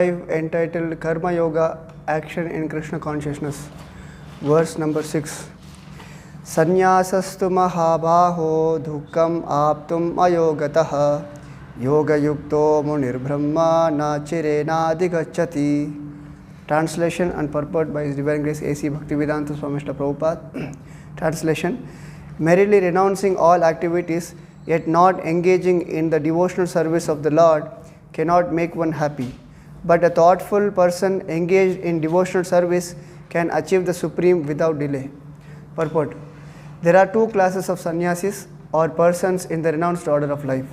entitled Karma Yoga Action in Krishna Consciousness. Verse number 6. Sanyasastu mahabaho dhukkam aptum ayogataha yoga yukto munir brahma na chirena digacchati. Translation and purport by His Divine Grace A.C. Bhaktivedanta Swami Srila Prabhupada. Translation: merely renouncing all activities yet not engaging in the devotional service of the Lord cannot make one happy. But a thoughtful person engaged in devotional service can achieve the supreme without delay. Purport: there are two classes of sannyasis or persons in the renounced order of life.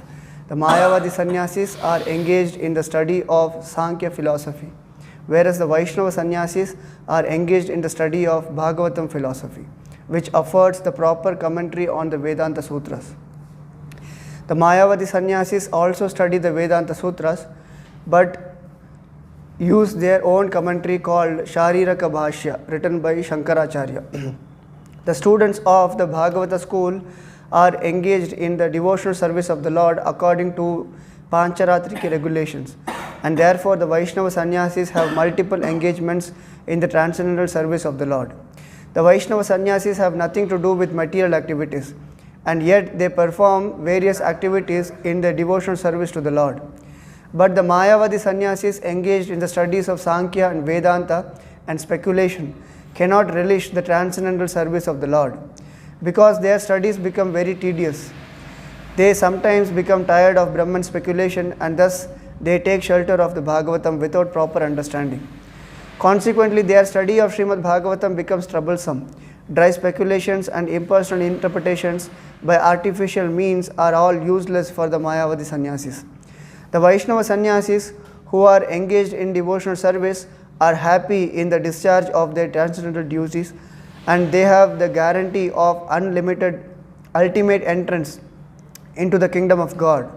The Mayavadi sannyasis are engaged in the study of Sankhya philosophy, whereas the Vaishnava sannyasis are engaged in the study of Bhagavatam philosophy, which affords the proper commentary on the Vedanta Sutras. The Mayavadi sannyasis also study the Vedanta Sutras, but use their own commentary called Shariraka Bhashya, written by Shankaracharya. The students of the Bhagavata school are engaged in the devotional service of the Lord according to Pancharatriki regulations, and therefore the Vaishnava sannyasis have multiple engagements in the transcendental service of the Lord. The Vaishnava sannyasis have nothing to do with material activities, and yet they perform various activities in the devotional service to the Lord. But the Mayavadi sannyasis engaged in the studies of Sankhya and Vedanta and speculation cannot relish the transcendental service of the Lord, because their studies become very tedious. They sometimes become tired of Brahman speculation, and thus they take shelter of the Bhagavatam without proper understanding. Consequently, their study of Srimad Bhagavatam becomes troublesome. Dry speculations and impersonal interpretations by artificial means are all useless for the Mayavadi sannyasis. The Vaishnava sannyasis who are engaged in devotional service are happy in the discharge of their transcendental duties, and they have the guarantee of unlimited ultimate entrance into the kingdom of God.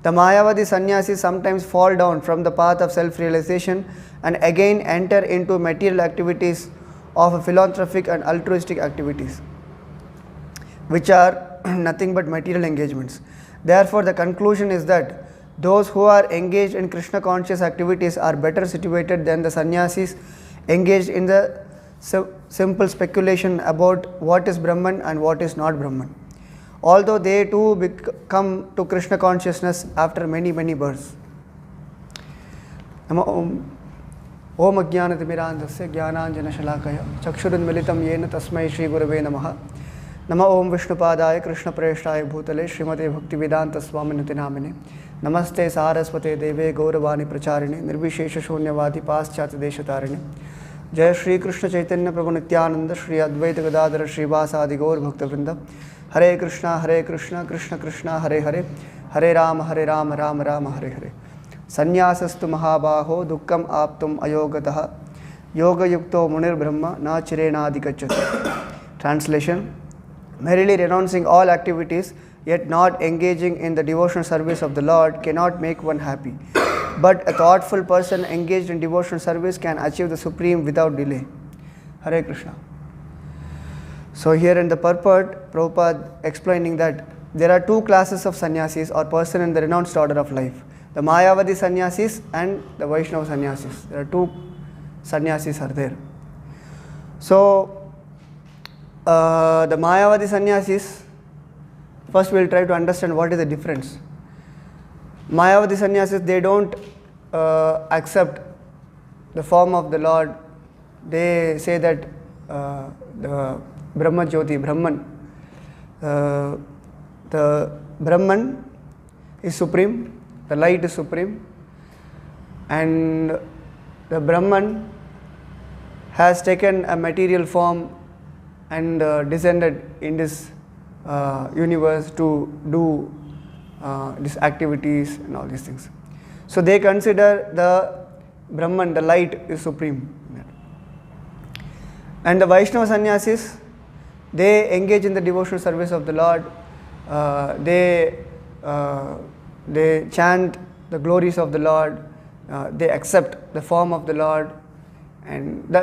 The Mayavadi sannyasis sometimes fall down from the path of self-realization and again enter into material activities of philanthropic and altruistic activities, which are nothing but material engagements. Therefore, the conclusion is that those who are engaged in Krishna conscious activities are better situated than the sannyasis engaged in the simple speculation about what is Brahman and what is not Brahman, although they too come to Krishna consciousness after many births. Om Ajnanatimirandasya Jnananjana Shalakaya Chakshurunmilitam Yena Tasmai Shri Gurave Namaha. Nama Om Vishnupadaya Krishna Preshtaya Bhutale Srimate Bhaktivedanta Swaminati Namine. Namaste Saraswate Deve Gauravani Pracharine Nirvishesha Shunyavadi Paschat Deshatarine. Jai Shri Krishna Chaitanya Prabhu Nityananda Shri Advaita Gadadhara Shri Vasadi Gaur Bhakta Vrinda. Hare Krishna Krishna Krishna Hare Hare Hare Rama Rama Rama Hare Hare. Sanyasastu mahabaho dukkam aptum ayogataha yoga yukto munir brahma na chirena digacchati. Translation: merely renouncing all activities yet not engaging in the devotional service of the Lord cannot make one happy. But a thoughtful person engaged in devotional service can achieve the supreme without delay. Hare Krishna. So here in the purport, Prabhupada explaining that there are two classes of sannyasis or person in the renounced order of life. The Mayavadi sannyasis and the Vaishnava sannyasis. There are two sannyasis are there. So the Mayavadi sannyasis, first we will try to understand what is the difference. Mayavadi sannyasis, they don't accept the form of the Lord. They say that the Brahma Jyoti, Brahman, the Brahman is supreme, the light is supreme, and the Brahman has taken a material form and descended in this universe to do these activities and all these things. So they consider the Brahman, the light, is supreme. And the Vaishnava sannyasis, they engage in the devotional service of the Lord. They chant the glories of the Lord. They accept the form of the Lord, and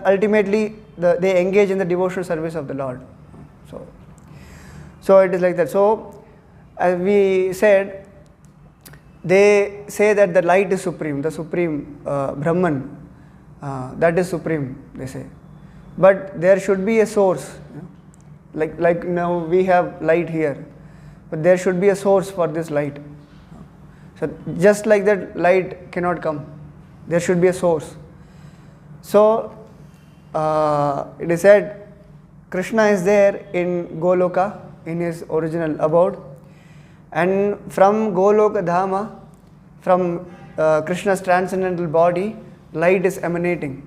ultimately they engage in the devotional service of the Lord. So it is like that. So as we said, they say that the light is supreme, the supreme Brahman, that is supreme, they say. But there should be a source, like now we have light here, but there should be a source for this light. So just like that, light cannot come. There should be a source. So it is said Krishna is there in Goloka, in his original abode, and from Goloka Dhama, from Krishna's transcendental body, light is emanating,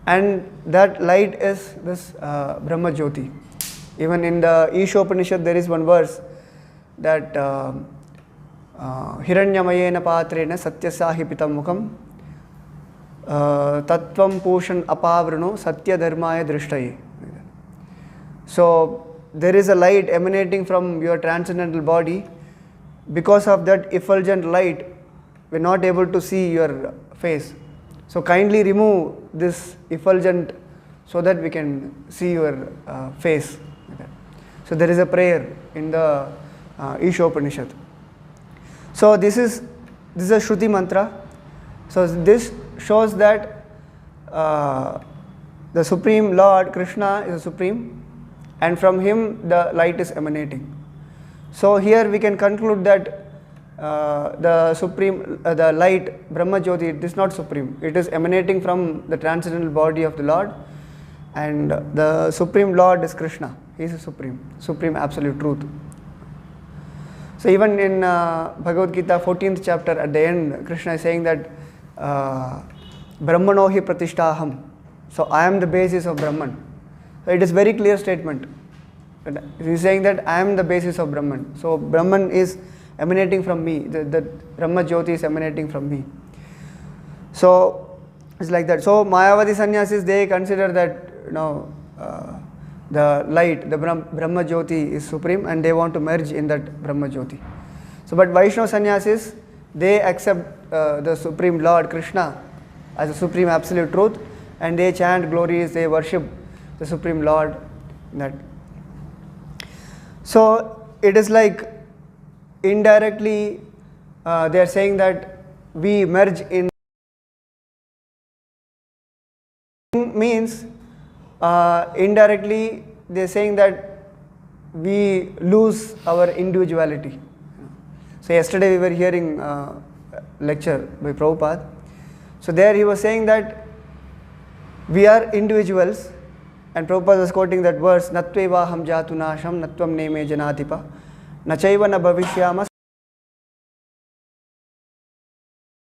and that light is this Brahma Jyoti. Even in the Ishopanishad there is one verse that Hiranyamayena patrena satyasahi pitam mukham Tattvam Pushan Apavrano Satya Dharmaya Drishtaye. So there is a light emanating from your transcendental body. Because of that effulgent light, we are not able to see your face. So kindly remove this effulgent so that we can see your face. So there is a prayer in the Ishopanishad. So this is a Shruti mantra. So this shows that the Supreme Lord Krishna is supreme, and from him the light is emanating. So here we can conclude that the supreme, the light Brahma Jyoti, it is not supreme. It is emanating from the transcendental body of the Lord, and the Supreme Lord is Krishna. He is supreme absolute truth. So even in Bhagavad Gita 14th chapter, at the end, Krishna is saying that Brahmano hi pratishtaham. So I am the basis of Brahman. So it is very clear statement. He is saying that I am the basis of Brahman. So Brahman is emanating from me. The Brahma Jyoti is emanating from me. So it's like that. So Mayavadi sannyasis, they consider that the light, the Brahma Jyoti is supreme, and they want to merge in that Brahma Jyoti. So but Vaishnava sannyasis, they accept the Supreme Lord Krishna as a supreme absolute truth, and they chant glories, they worship the Supreme Lord. That. So it is like indirectly they are saying that we merge in, means indirectly they are saying that we lose our individuality. So yesterday we were hearing a lecture by Prabhupada. So there he was saying that we are individuals, and Prabhupada was quoting that verse, Natveva ham jatu nasham natvam neme janatipa nachaiva na bhavishyama.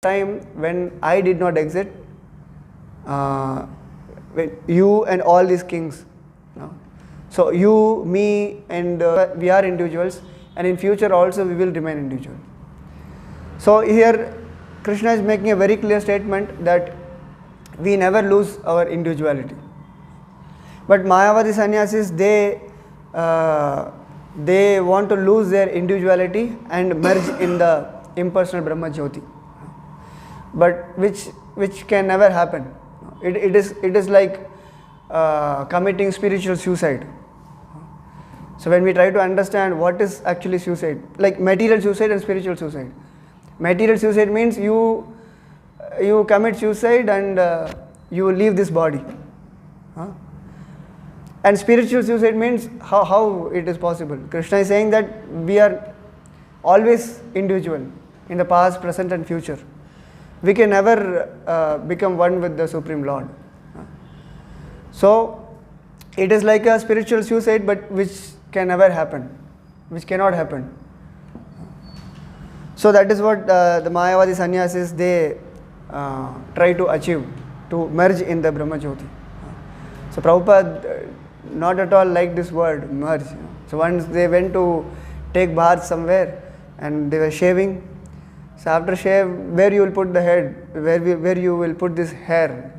Time when I did not exist, when you and all these kings, so you, me, and we are individuals, and in future also we will remain individual. So here Krishna is making a very clear statement that we never lose our individuality. But Mayavadi sannyasis, they want to lose their individuality and merge in the impersonal Brahma Jyoti, but which can never happen. It is like committing spiritual suicide. So when we try to understand what is actually suicide, like material suicide and spiritual suicide. Material suicide means you commit suicide and you leave this body. And spiritual suicide means how it is possible. Krishna is saying that we are always individual in the past, present and future. We can never become one with the Supreme Lord. So it is like a spiritual suicide, but which can never happen, which cannot happen. So that is what the Mayavadi sannyasis, they try to achieve, to merge in the Brahma Jyoti. So Prabhupada not at all liked this word, merge. So once they went to take bath somewhere and they were shaving. So after shave, where you will put the head, where you will put this hair?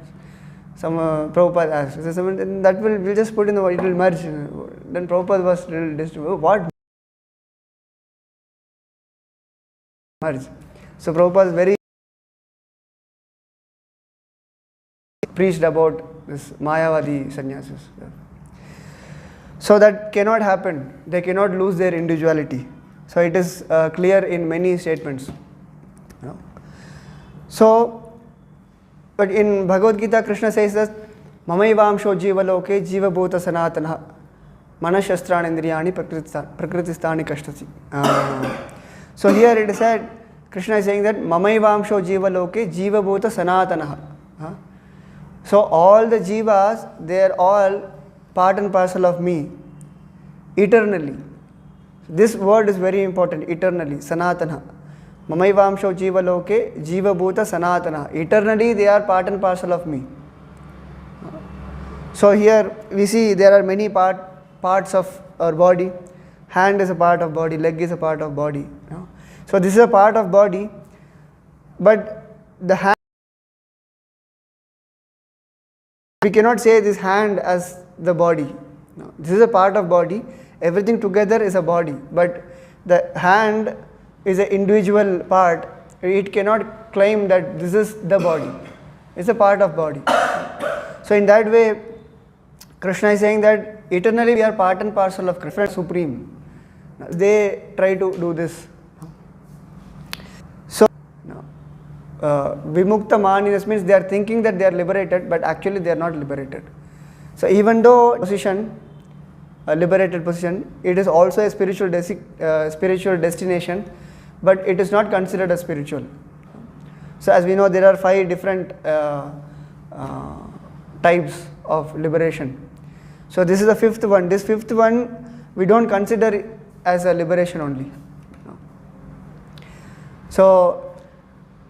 Some Prabhupada asked. So someone, that we'll just put in the, it will merge. Then Prabhupada was little disturbed. What? Merge. So Prabhupada very preached about this Mayavadi sannyasis. So that cannot happen. They cannot lose their individuality. So it is clear in many statements. So, but in Bhagavad Gita, Krishna says that Mamaivamsho Jivaloke Jiva Bhuta Sanatana Manashastrani Indriyani Prakritistani Kashtasi. So here it is said, Krishna is saying that Mamaivamsho Jivaloke Jiva Bhuta Sanatana. So all the jivas, they are all part and parcel of me, eternally. This word is very important, eternally, Sanatana. Mamaivamsho Jivaloke Jiva Bhuta Sanatana. Eternally they are part and parcel of me. So here we see there are many parts of our body. Hand is a part of body, leg is a part of body. So this is a part of body, but the hand, we cannot say this hand as the body. No, this is a part of body. Everything together is a body, but the hand is an individual part. It cannot claim that this is the body. It's a part of body. So in that way, Krishna is saying that eternally we are part and parcel of Krishna Supreme. They try to do this. So, Vimukta Maninas means they are thinking that they are liberated, but actually they are not liberated. So even though position, a liberated position, it is also a spiritual destination, but it is not considered as spiritual. So as we know, there are 5 different types of liberation. So this is the 5th one. This 5th one we don't consider as a liberation only. So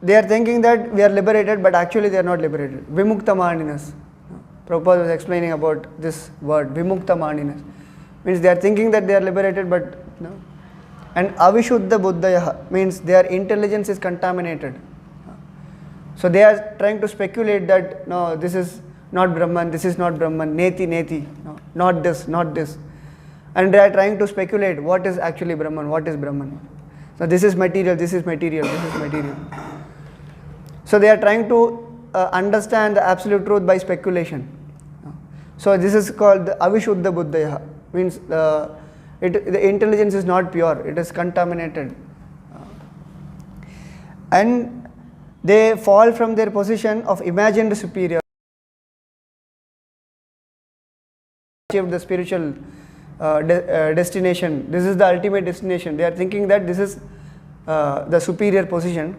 they are thinking that we are liberated, but actually they are not liberated. Vimukta Maninas. Prabhupada was explaining about this word, Vimukta Maninas. Means they are thinking that they are liberated, but no. And Avishuddha Buddhaya means their intelligence is contaminated. So they are trying to speculate that no, this is not Brahman, this is not Brahman, Neti, Neti, no, not this, not this. And they are trying to speculate what is actually Brahman, what is Brahman. So this is material, this is material, this is material. So they are trying to understand the absolute truth by speculation. So this is called the Avishuddha Buddhaya. Means the intelligence is not pure, it is contaminated. And they fall from their position of imagined superior. Achieve the spiritual destination. This is the ultimate destination. They are thinking that this is the superior position,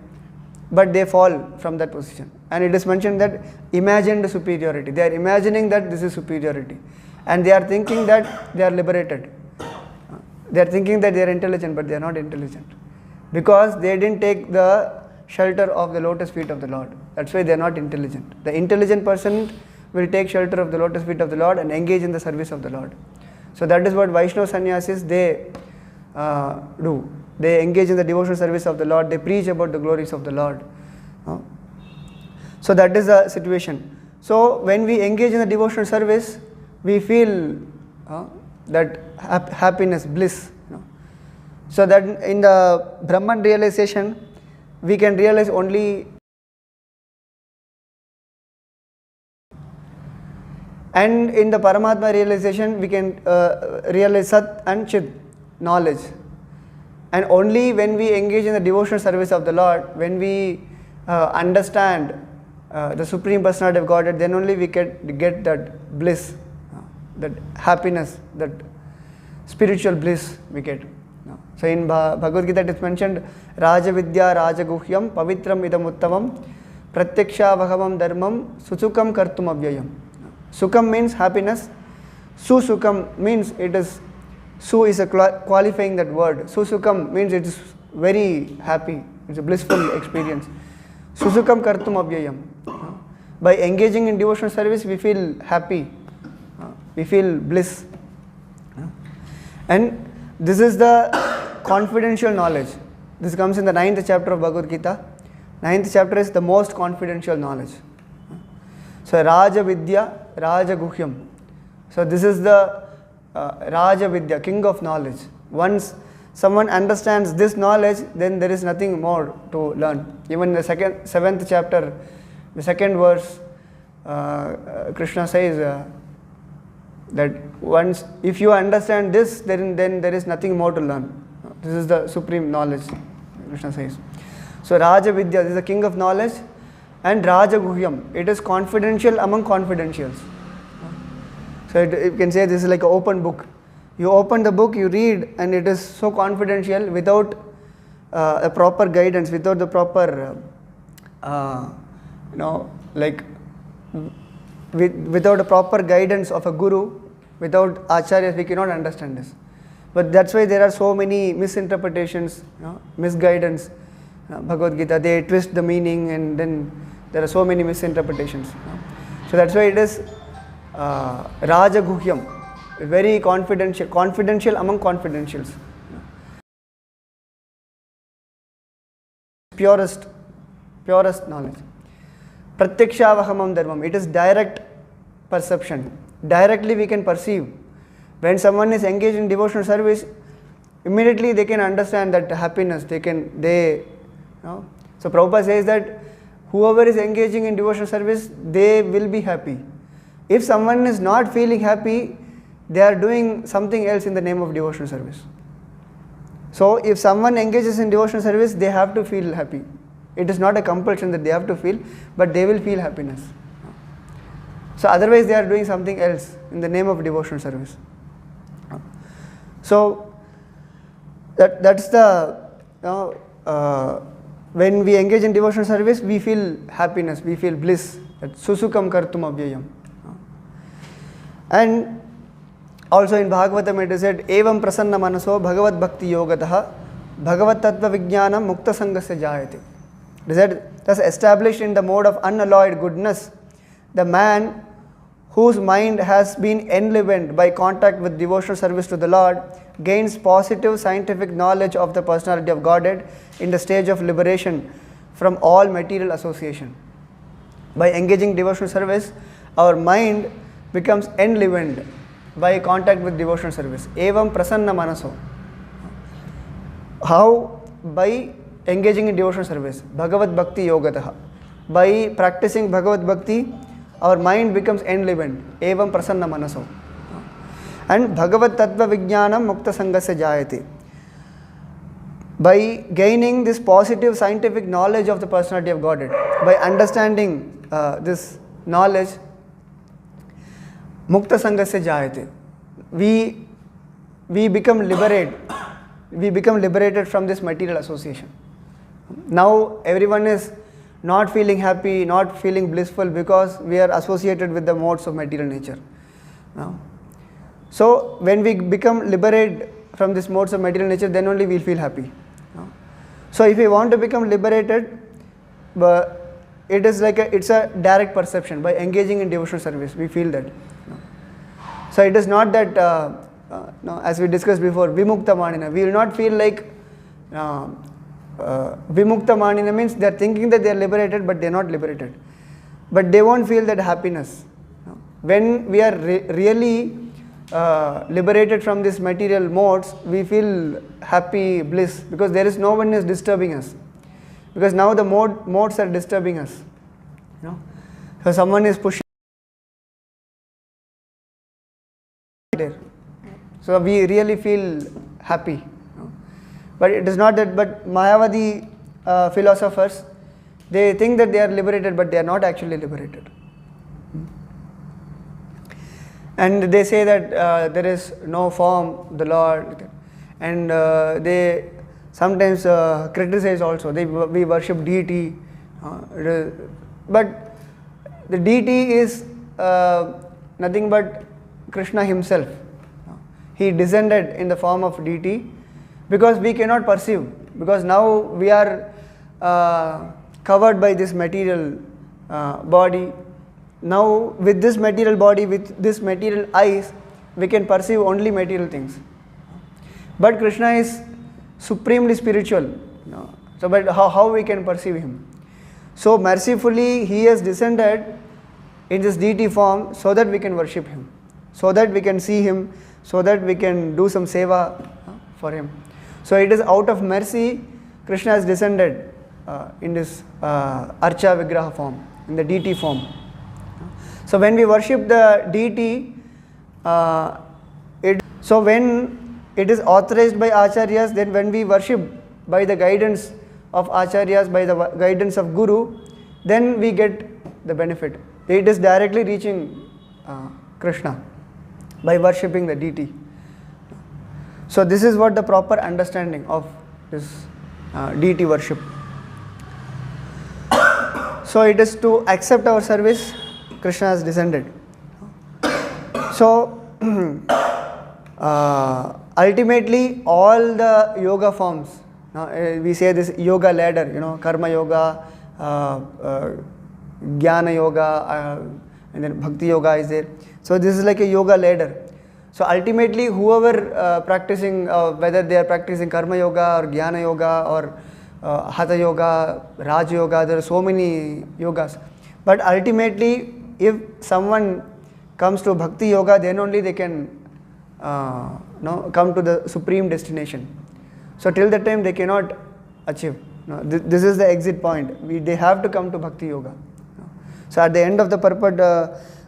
but they fall from that position. And it is mentioned that imagined superiority. They are imagining that this is superiority. And they are thinking that they are liberated. They are thinking that they are intelligent, but they are not intelligent. Because they didn't take the shelter of the lotus feet of the Lord. That's why they are not intelligent. The intelligent person will take shelter of the lotus feet of the Lord and engage in the service of the Lord. So that is what Vaishnava sannyasis they do. They engage in the devotional service of the Lord. They preach about the glories of the Lord. So that is the situation. So when we engage in the devotional service, we feel that happiness, bliss. So that in the Brahman realization, we can realize only. And in the Paramatma realization, we can realize Sat and Chit, knowledge. And only when we engage in the devotional service of the Lord, when we understand the Supreme Personality of Godhead, then only we get that bliss, that happiness, that spiritual bliss we get. So in Bhagavad Gita it is mentioned, Raja Vidya Raja Guhyam Pavitram Idam Uttavam Pratyaksha Bhagavam Dharmam Susukam Kartum Avyayam. Sukam means happiness. Susukam means it is, Su is a qualifying that word. Susukam means it is very happy. It's a blissful experience. Susukam Kartum Avyayam. By engaging in devotional service, we feel happy. We feel bliss. And this is the confidential knowledge. This comes in the 9th chapter of Bhagavad Gita. 9th chapter is the most confidential knowledge. So Raja Vidya, Raja Guhyam. So this is the Raja Vidya, king of knowledge. Once someone understands this knowledge, then there is nothing more to learn. Even the 7th chapter, the 2nd verse, Krishna says that once, if you understand this, then there is nothing more to learn. This is the supreme knowledge, Krishna says. So Raja Vidya, this is the king of knowledge, and Raja Guhyam, it is confidential among confidentials. So you can say this is like an open book. You open the book, you read, and it is so confidential without a proper guidance, without the proper, without a proper guidance of a guru, without acharyas, we cannot understand this. But that's why there are so many misinterpretations, misguidance. Bhagavad Gita, they twist the meaning, and then there are so many misinterpretations. So that's why it is Raja Guhyam, very confidential among confidentials. Purest knowledge. Pratyakshavaham dharmam, it is direct perception. Directly we can perceive. When someone is engaged in devotional service, immediately they can understand that happiness. So Prabhupada says that whoever is engaging in devotional service, they will be happy. If someone is not feeling happy, they are doing something else in the name of devotional service. So if someone engages in devotional service, they have to feel happy. It is not a compulsion that they have to feel, but they will feel happiness. So otherwise they are doing something else in the name of devotional service. So that's the when we engage in devotional service, we feel happiness, we feel bliss. Susukam kartum avyayam. And also in Bhagavatam it is said, Evam prasanna manaso bhagavad bhakti yogataha bhagavad tattva vijnanam mukta sangasya jayate. It is said, thus established in the mode of unalloyed goodness, the man whose mind has been enlivened by contact with devotional service to the Lord gains positive scientific knowledge of the personality of Godhead in the stage of liberation from all material association. By engaging devotional service, our mind becomes enlivened by contact with devotional service. Evam prasanna manaso. How? By engaging in devotional service. Bhagavad bhakti yogataha. By practicing Bhagavad bhakti, our mind becomes enlivened. Evam prasanna manaso. And Bhagavad tattva vijnanam mukta sangasya jayate. By gaining this positive scientific knowledge of the personality of Godhead, by understanding this knowledge, mukta sangasya jayate, we become liberated. We become liberated from this material association. Now everyone is not feeling happy, not feeling blissful because we are associated with the modes of material nature. So when we become liberated from these modes of material nature, then only we will feel happy. So if we want to become liberated, it is like it's a direct perception. By engaging in devotional service, we feel that. So it is not that, as we discussed before, vimukta manina. We will not feel like vimukta manina means they are thinking that they are liberated, but they are not liberated. But they won't feel that happiness. When we are really liberated from these material modes, we feel happy, bliss, because there is no one is disturbing us. Because now the modes are disturbing us. So someone is pushing there. So we really feel happy. But it is not that, but Mayavadi philosophers, they think that they are liberated, but they are not actually liberated. And they say that there is no form, the Lord, and they sometimes criticize also. We worship deity, but the deity is nothing but Krishna himself. He descended in the form of deity because we cannot perceive, because now we are covered by this material body. Now with this material body, with this material eyes, we can perceive only material things. But Krishna is supremely spiritual. So but how we can perceive him? So mercifully he has descended in this deity form so that we can worship him, so that we can see him, so that we can do some seva for him. So it is out of mercy Krishna has descended in this Archa Vigraha form, in the deity form. So when we worship the deity, so when it is authorized by acharyas, then when we worship by the guidance of acharyas, by the guidance of guru, then we get the benefit. It is directly reaching Krishna by worshipping the deity. So this is what the proper understanding of this deity worship. So it is to accept our service, Krishna has descended. So ultimately all the yoga forms, we say this yoga ladder, karma yoga, jnana yoga, and then bhakti yoga is there. So this is like a yoga ladder. So ultimately whoever practicing, whether they are practicing karma yoga or jnana yoga or hatha yoga, raj yoga, there are so many yogas. But ultimately if someone comes to bhakti yoga, then only they can come to the supreme destination. So till that time they cannot achieve. This is the exit point. They have to come to bhakti yoga. So at the end of the purport,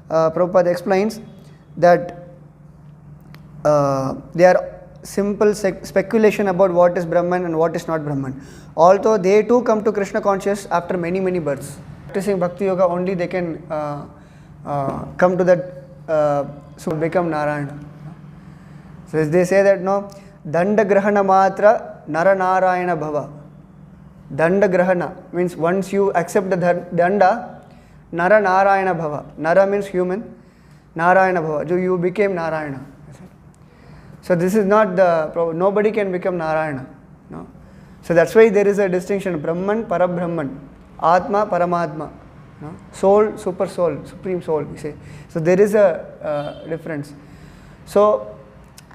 Prabhupada explains that they are simple speculation about what is Brahman and what is not Brahman. Although they too come to Krishna conscious after many births. Practicing bhakti yoga only they can come to that, so become Narayana. So they say that Danda Grahana Matra Nara Narayana Bhava. Danda Grahana means once you accept the Danda, Nara Narayana Bhava. Nara means human, Narayana Bhava. So you became Narayana. So this is not the, nobody can become Narayana. No. So that's why there is a distinction, Brahman, Parabrahman, Atma, Paramatma. No? Soul, super soul, supreme soul, we say. So there is a difference. So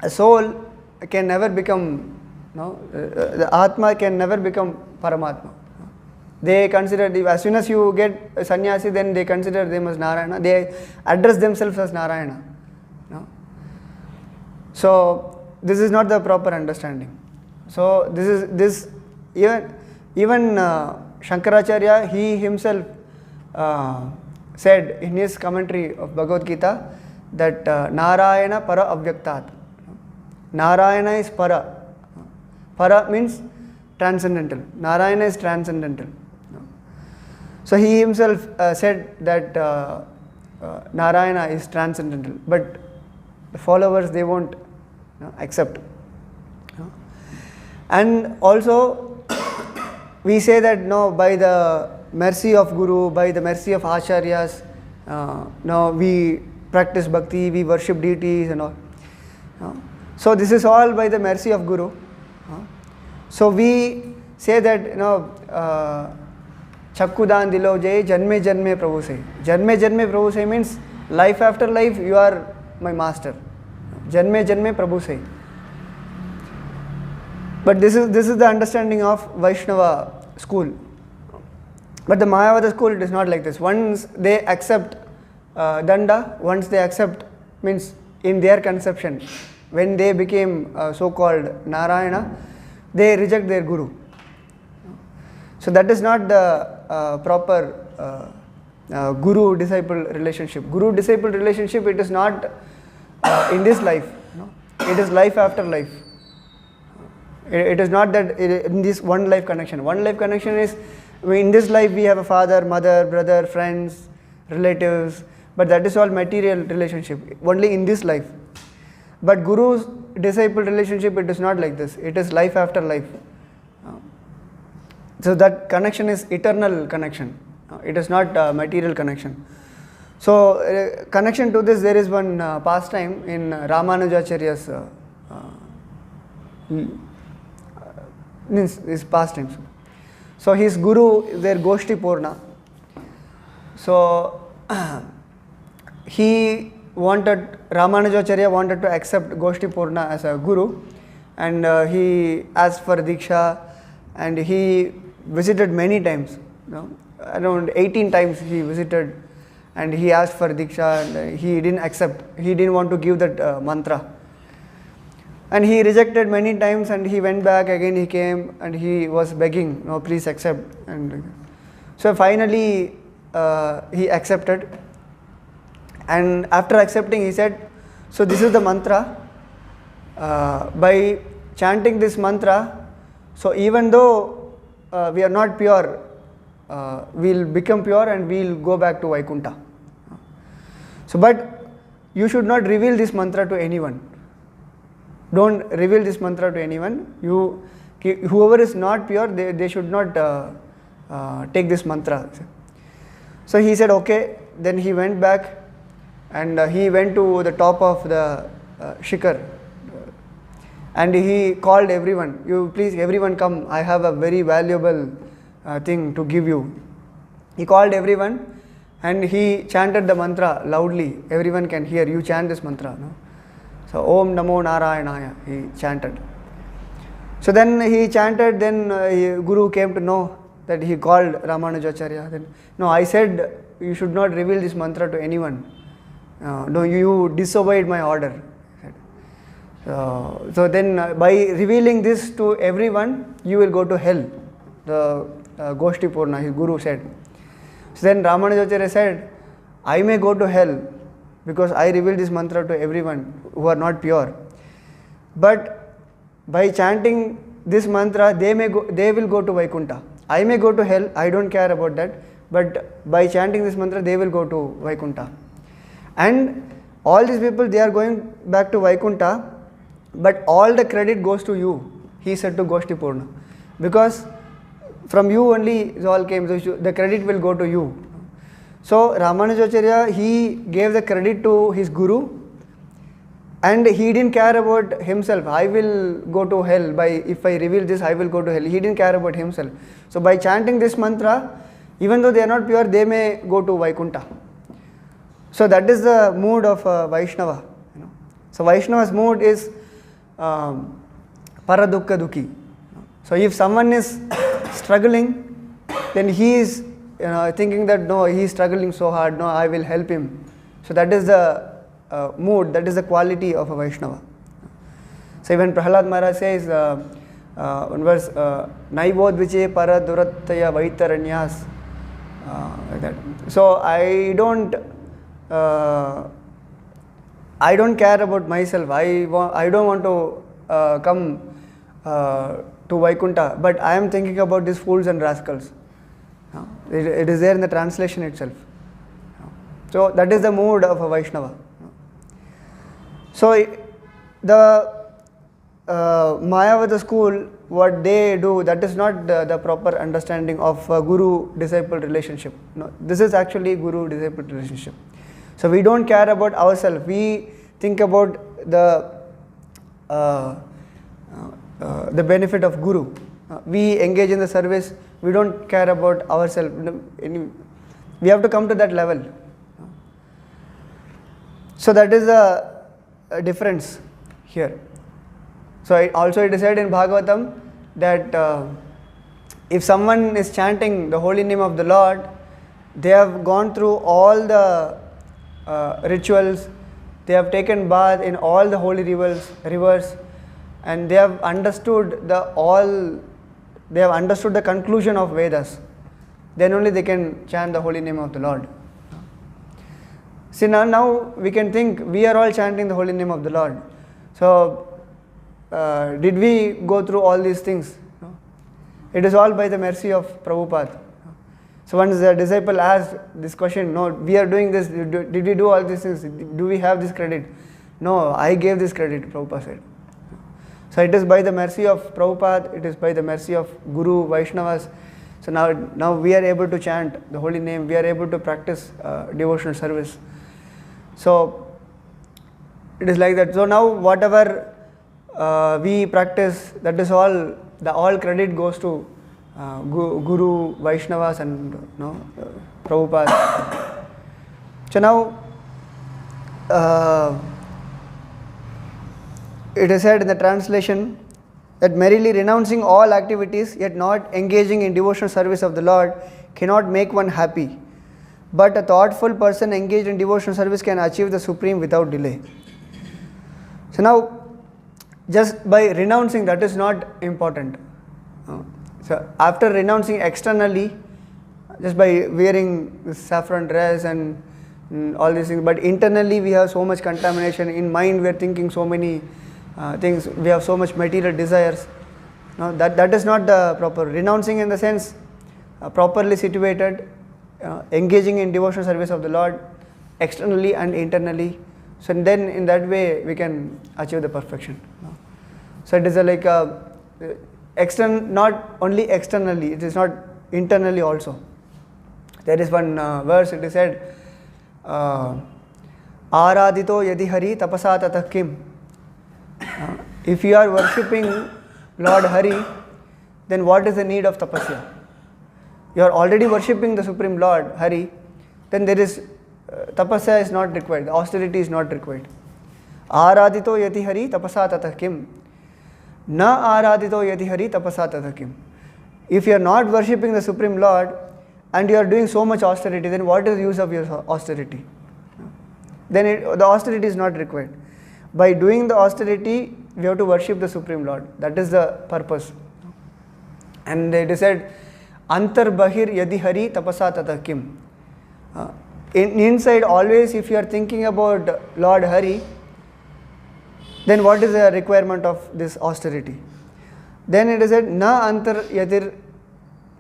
a soul can never become, the Atma can never become Paramatma. They consider, as soon as you get a sannyasi, then they consider them as Narayana. They address themselves as Narayana. No? So this is not the proper understanding. So this even Shankaracharya, he himself said in his commentary of Bhagavad Gita that Narayana para avyaktat. Narayana is para. Para means transcendental. Narayana is transcendental. So he himself said that Narayana is transcendental, but the followers, they won't accept. And also we say that by the mercy of Guru, by the mercy of Acharyas, we practice bhakti, we worship deities and all. So this is all by the mercy of Guru. So we say that Chakkudan dilo jai janme janme prabhu se. Janme janme prabhu se means life after life you are my master. Janme janme prabhu se. But this is the understanding of Vaishnava school. But the Mayavada school, it is not like this. Once they accept Danda, once they accept, means in their conception, when they became so-called Narayana, they reject their Guru. So that is not the proper Guru-disciple relationship. Guru-disciple relationship, it is not in this life. It is life after life. It is not that in this one life connection. One life connection is, in this life we have a father, mother, brother, friends, relatives, but that is all material relationship, only in this life. But Guru's disciple relationship, it is not like this. It is life after life. So that connection is eternal connection. It is not a material connection. So connection to this, there is one pastime in Ramanujacharya's means his pastimes. So his guru, their Goshti Purna. So Ramanujacharya wanted to accept Goshti Purna as a guru, and he asked for Diksha, and he visited many times. Around 18 times he visited, and he asked for Diksha, and he didn't accept. He didn't want to give that mantra. And he rejected many times, and he went back again. He came and he was begging, "No, please accept." And so finally he accepted. And after accepting, he said, "So this is the mantra. By chanting this mantra, so even though we are not pure, we'll become pure and we'll go back to Vaikuntha. So, but you should not reveal this mantra to anyone. Don't reveal this mantra to anyone. Whoever is not pure, they should not take this mantra. So he said, okay. Then he went back and he went to the top of the Shikhar and he called everyone. You please, everyone come. I have a very valuable thing to give you. He called everyone and he chanted the mantra loudly. Everyone can hear. You chant this mantra. No? So, Om Namo Narayanaya, he chanted. So then he chanted, then Guru came to know that he called Ramanujacharya. Then, no, I said you should not reveal this mantra to anyone. No, you disobeyed my order. So then by revealing this to everyone, you will go to hell. The Goshti Purna, his Guru said. So then Ramanujacharya said, I may go to hell because I revealed this mantra to everyone who are not pure. But by chanting this mantra, they will go to Vaikuntha. I may go to hell, I don't care about that. But by chanting this mantra, they will go to Vaikuntha. And all these people, they are going back to Vaikuntha, but all the credit goes to you, he said to Goshti Purna. Because from you only it all came, so the credit will go to you. So Ramanujacharya, he gave the credit to his Guru and he didn't care about himself. I will go to hell, if I reveal this, I will go to hell. He didn't care about himself. So by chanting this mantra, even though they are not pure, they may go to Vaikuntha. So that is the mood of Vaishnava. So Vaishnava's mood is Paradukka Dukhi. So if someone is struggling, then he is thinking that no, he is struggling so hard, no, I will help him. So that is the mood, that is the quality of a Vaishnava. So even Prahlad Maharaj says, one verse, Naivodviche Paradurataya Vaitaranyas. Like that. So I don't care about myself. I don't want to come to Vaikuntha, but I am thinking about these fools and rascals. It is there in the translation itself. So that is the mood of a Vaishnava. So the Mayavada school, what they do, that is not the proper understanding of guru-disciple relationship. No, this is actually guru-disciple relationship. So we don't care about ourselves. We think about the benefit of guru. We engage in the service. We don't care about ourselves. We have to come to that level. So that is the difference here. So it is said in Bhagavatam that if someone is chanting the holy name of the Lord, they have gone through all the rituals, they have taken bath in all the holy rivers, and they have understood the conclusion of Vedas. Then only they can chant the holy name of the Lord. See, now we can think we are all chanting the holy name of the Lord. So did we go through all these things? No. It is all by the mercy of Prabhupada. So once the disciple asked this question, no, we are doing this, did we do all these things? Do we have this credit? No, I gave this credit, Prabhupada said. So it is by the mercy of Prabhupada, it is by the mercy of Guru, Vaishnavas. So now we are able to chant the holy name, we are able to practice devotional service. So it is like that. So now whatever we practice, that is all, the all credit goes to Guru, Vaishnavas and Prabhupada. So now it is said in the translation that merely renouncing all activities yet not engaging in devotional service of the Lord cannot make one happy. But a thoughtful person engaged in devotional service can achieve the supreme without delay. So now, just by renouncing, that is not important. So after renouncing externally, just by wearing this saffron dress and all these things, but internally we have so much contamination. In mind we are thinking so many things, we have so much material desires. No, that is not the proper. Renouncing in the sense properly situated, engaging in devotional service of the Lord externally and internally. So then in that way we can achieve the perfection. So it is like not only externally, it is not internally also. There is one verse, it is said, Aradito yadi hari tapasa tatah kim. If you are worshipping Lord Hari, then what is the need of tapasya? You are already worshipping the Supreme Lord Hari, then there is tapasya is not required, the austerity is not required. Aradito yati hari tapasa tatah kim. Na aradito yati hari tapasa tatah kim. If you are not worshipping the Supreme Lord and you are doing so much austerity, then what is the use of your austerity? Then the austerity is not required. By doing the austerity, we have to worship the Supreme Lord. That is the purpose. And it is said, Antar bahir yadi hari tapasa tatah kim. Inside always, if you are thinking about Lord Hari, then what is the requirement of this austerity? Then it is said, Na antar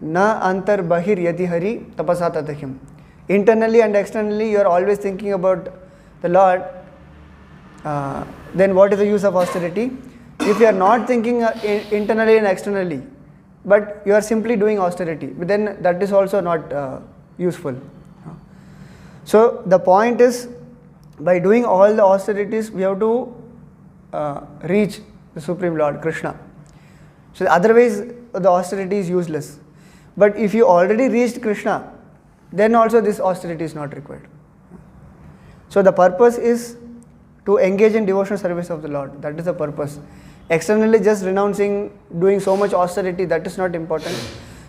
bahir yadi hari tapasa tatah kim. Internally and externally, you are always thinking about the Lord. Then what is the use of austerity? If you are not thinking internally and externally, but you are simply doing austerity, but then that is also not useful. So the point is, by doing all the austerities, we have to reach the Supreme Lord, Krishna. So otherwise the austerity is useless. But if you already reached Krishna, then also this austerity is not required. So the purpose is to engage in devotional service of the Lord. That is the purpose. Externally just renouncing, doing so much austerity, that is not important.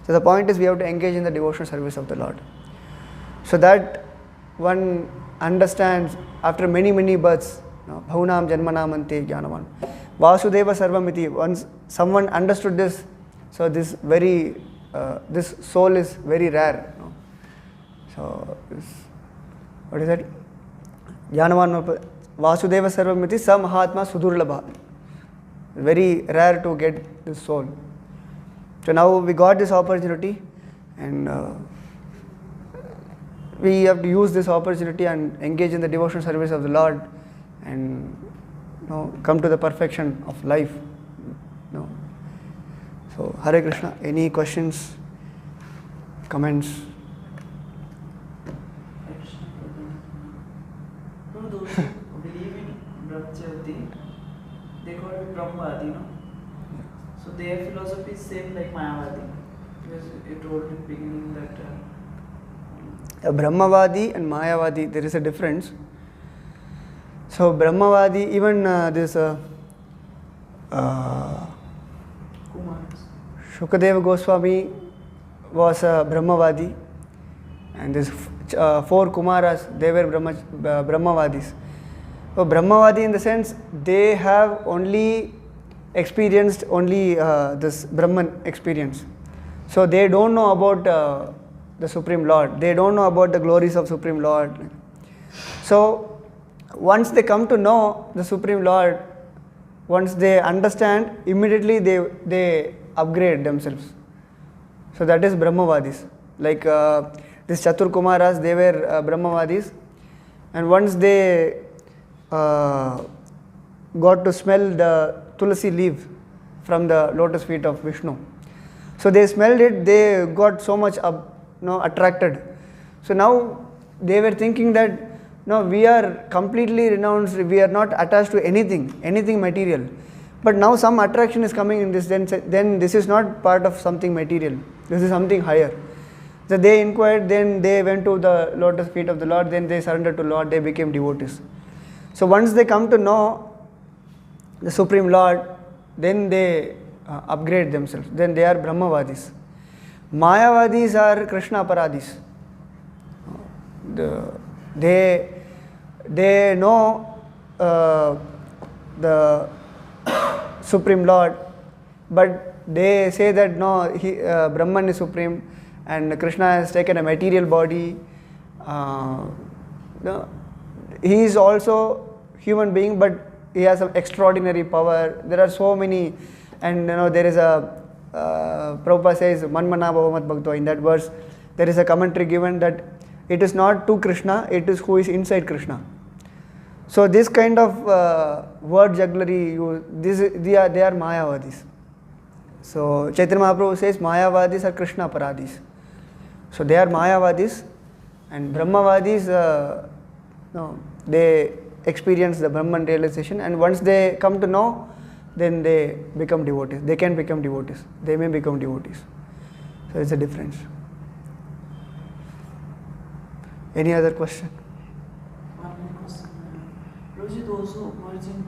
So the point is we have to engage in the devotional service of the Lord. So that one understands after many births, Bhaunam Janmanamante Jnanavan. Vasudeva Sarvamiti. Once someone understood this, so this soul is very rare. So what is that? Jnanavan Vasudeva Sarvamiti Sa Mahatma Sudurlabha. Very rare to get this soul. So now we got this opportunity, and we have to use this opportunity and engage in the devotional service of the Lord, and come to the perfection of life. So Hare Krishna. Any questions, comments? Those who believe in Brahmacharya, they call it Brahmavadi, no? So their philosophy is same like Mayavadi, because you told in the beginning that Brahmavadi and Mayavadi, there is a difference. So Brahmavadi, even this Shukadeva Goswami was a Brahmavadi, and this 4 Kumaras, they were Brahmavadis. So Brahmavadi in the sense, they have only experienced this Brahman experience. So they don't know about the Supreme Lord. They don't know about the glories of Supreme Lord. So once they come to know the Supreme Lord, once they understand, immediately they upgrade themselves. So that is Brahmavadis. Like this Chatur Kumaras, they were Brahmavadis, and once they got to smell the tulsi leaf from the lotus feet of Vishnu. So they smelled it, they got so much attracted. So now they were thinking that we are completely renounced, we are not attached to anything material. But now some attraction is coming in this, then this is not part of something material, this is something higher. So they inquired, then they went to the lotus feet of the Lord, then they surrendered to Lord, they became devotees. So once they come to know the Supreme Lord, then they upgrade themselves, then they are Brahmavadis. Mayavadis are Krishna Paradis. They know the Supreme Lord, but they say that Brahman is supreme and Krishna has taken a material body. He is also human being, but he has some extraordinary power. There are so many And there is a Prabhupada says Manmana Bhavamat Bhakto. In that verse, there is a commentary given that it is not to Krishna, it is who is inside Krishna. So this kind of word jugglery, they are Mayavadis. So Chaitanya Mahaprabhu says Mayavadis are Krishna Paradis. So they are Mayavadis, and Brahmavadis, they experience the Brahman realization, and once they come to know, then they become devotees. They can become devotees. They may become devotees. So it's a difference. Any other question? One more question. Prabhuji, those who merge in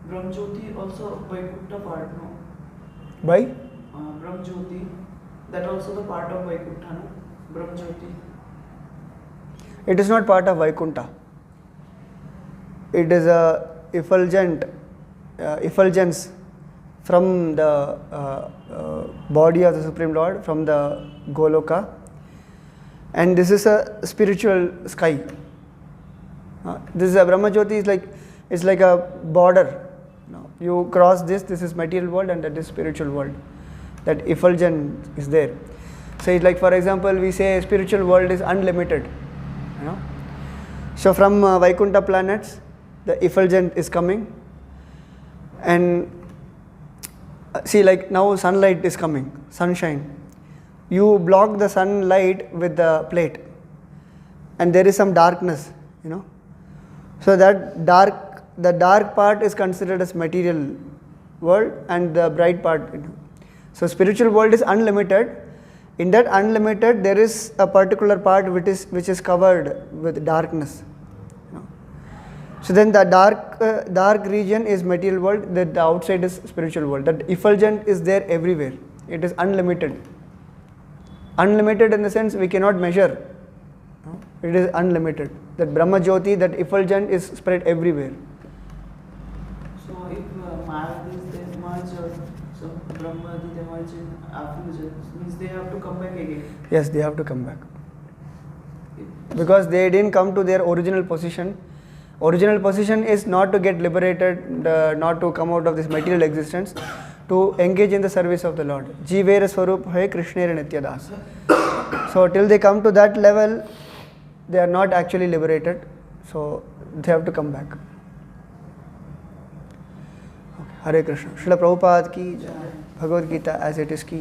Brahmjyoti also Vaikuntha part, no? By? Brahmjyoti, that also the part of Vaikuntha, no? Brahmjyoti. It is not part of Vaikuntha. It is a effulgence from the body of the Supreme Lord, from the Goloka, and this is a spiritual sky. This is a Brahmajyoti is like a border. You cross this is material world and that is spiritual world. That effulgence is there. So it's like, for example, we say spiritual world is unlimited. So from Vaikuntha planets, the effulgence is coming, and see, like now sunlight is coming, sunshine. You block the sunlight with the plate, and there is some darkness, So that the dark part is considered as material world, and the bright part. So spiritual world is unlimited. In that unlimited, there is a particular part which is covered with darkness. So then the dark region is material world. The outside is spiritual world. That effulgence is there everywhere. It is unlimited. Unlimited in the sense we cannot measure. It is unlimited. That Brahma Jyoti, that effulgence is spread everywhere. So if Mayavadis they merge, or so Brahmadi they merge in effulgence, means they have to come back again. Yes, they have to come back. Because they didn't come to their original position. Original position is not to get liberated, not to come out of this material existence, to engage in the service of the Lord. Jivera Swarup hai Krishnera Nityadas. So till they come to that level, they are not actually liberated. So they have to come back. Okay. Hare Krishna. Srila Prabhupada ki Bhagavad Gita as it is ki.